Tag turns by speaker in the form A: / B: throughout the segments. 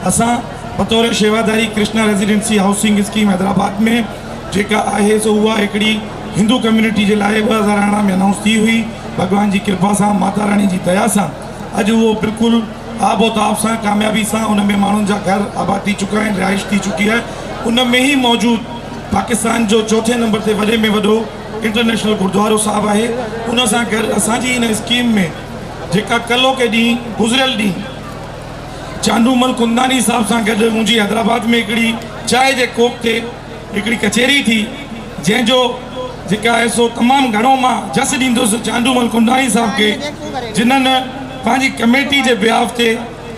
A: असां बतौर शेवाधारी Krishna residency housing scheme Hyderabad में जेका आहे सो उहा हिकिड़ी हिंदू कम्युनिटी जे लाइ 2018 में अनाउंस थी हुई। भगवान जी कृपा सां, माता रानी जी दया सां अॼु उहो बिल्कुलु आबोताब सां, कामयाबी सां उन में माण्हुनि जा घर आबाद थी चुका आहिनि, रिहाइश थी चुकी आहे। उन में ई मौजूदु पाकिस्तान जो चौथे नंबर ते वॾे में वॾो इंटरनेशनल गुरुद्वारो साहिबु आहे। उन सां गॾु असांजी इन स्कीम में जेका कलो के ॾींहुं गुज़िरियल ॾींहुं चांडूमल कुंदानी साहब सां गॾु मुंहिंजी हैदराबाद में हिकिड़ी चांहि जे कोप ते हिकिड़ी कचहरी थी, जंहिंजो जेका आहे सो तमामु घणो मां जस ॾींदुसि चांडूमल कुंदानी साहब खे, जिन्हनि पंहिंजी कमेटी जे बिहाफ ते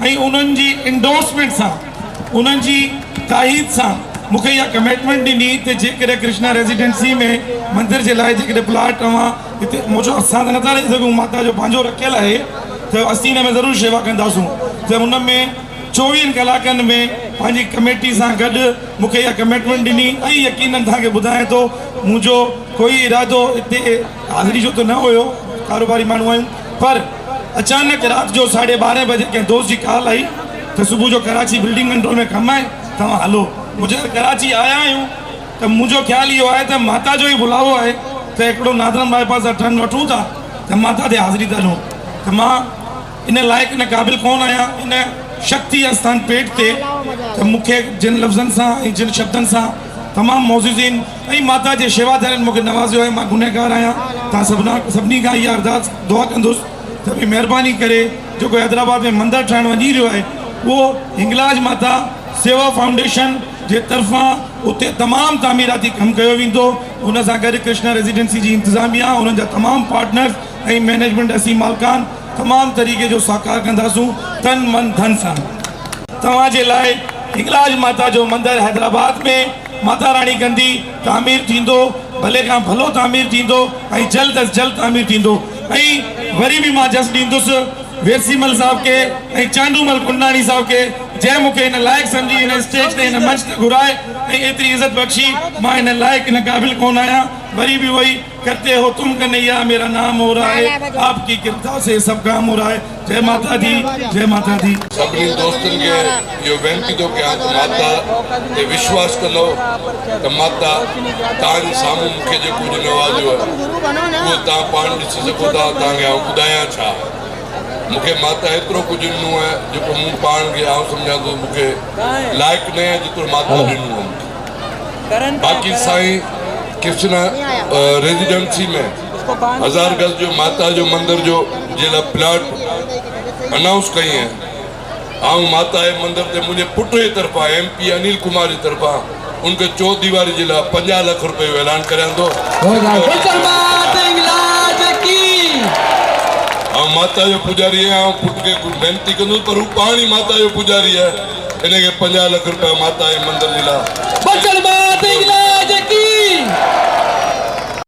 A: ऐं उन्हनि जी इंडोर्समेंट सां, उन्हनि जी ताईद सां मूंखे इहा कमिटमेंट ॾिनी त जेकॾहिं कृष्णा रेजिडेंसी में मंदर जे लाइ जेकॾहिं प्लाट तव्हां हिते मुंहिंजो असां त नथा रही सघूं, माता जो पंहिंजो रखियलु आहे, त असीं हिन में ज़रूरु शेवा कंदासूं। त हुन में 24 कलाकनि में पंहिंजी कमेटी सां गॾु मूंखे इहा कमिटमेंट ॾिनी ऐं यकीननि तव्हांखे ॿुधायां थो मुंहिंजो कोई इरादो हिते हाज़िरी जो त न हुयो, कारोबारी माण्हू आहियूं, पर अचानक राति जो 12:30 बजे कंहिं दोस्त जी कॉल आई त सुबुह जो कराची बिल्डिंग कंट्रोल में कमु आहे, तव्हां हलो। मुंहिंजे कराची आया आहियूं त मुंहिंजो ख़्यालु इहो आहे त माता जो ई बुलावो आहे, त हिकिड़ो नादरन बाईपास जा टर्न वठूं था त माता ते हाज़िरी था ॾियूं। त मां इन लाइक़ु इन क़ाबिल कोन आहियां इन शक्ति आस्थान पेट ते, त मूंखे जिन लफ़्ज़नि सां ऐं जिन शब्दनि सां तमामु मौजूदीन ऐं माता जे शेवादारनि मूंखे नवाज़ियो आहे। मां गुनहगार आहियां, तव्हां सभिनी खां इहा अरदास दुआ कंदुसि त भई महिरबानी करे जेको हैदराबाद में मंदरु ठहणु वञी रहियो आहे उहो हिंगलाज माता सेवा फाउंडेशन जे तरफ़ां उते तमामु तामीराती कमु कयो वेंदो। उन सां गॾु कृष्णा रेजिडेंसी जी इंतिज़ामिया, उन्हनि जा तमामु पार्टनर्स ऐं मैनेजमेंट असीं मालकान तमामु तरीक़े जो साकार कंदासूं तन मन धन सां। तव्हांजे लाइ हिंगलाज माता जो मंदरु हैदराबाद में माता रानी कंदी तामीर थींदो, भले खां भलो तामीर थींदो ऐं जल्द अज़ जल्द तामीर थींदो। ऐं वरी बि मां जस ॾींदुसि वेरसीमल साहब के ऐं चांडूमल कुंडानी साहब के, जंहिं मूंखे हिन लाइक़ु सम्झी हिन स्टेज ते हिन मंच ते घुराए ऐं एतिरी इज़त बख़्शी। मां हिन लाइक़ु हिन क़ाबिल कोन आहियां, वरी बि वही करते हो तुम कन्हैया मेरा नाम हो रहा है, आपकी कृपा से सब काम हो रहा है। जय माता दी, जय माता दी।
B: सभी दोस्तन के यो वेनती तो क्या माता ते विश्वास करो त माता तां सामू मुखे जो कुछ नवाजो है वो ता पाण ॾिसी सको था। तांखे आउं ॿुधायां छा, मुखे माता एतिरो कुझु ॾिनो आहे जेको मूं पाण खे आउं सम्झां थो मूंखे लाइक़ु न आहे जेतिरो माता ॾिनो आहे। बाक़ी साईं कृष्णा रेजिडेंसी में 1000 गज जो माता जो मंदिर जो जे लाइ प्लाट अनाउंस कई है। आउं माता जे मंदिर ते मुंहिंजे पुट जे तरफ़ां MP अनिल कुमार जी तरफ़ां उनखे 4 दीवारी जे लाइ 50 लाख रुपए जो ऐलान करियां थो। माता जो पुजारी है, पुट के बेनती कंदुसि पर हू पाण ई माता जो पुजारी है, इनखे 50 लाख रुपया माता जे मंदिर जे लाइ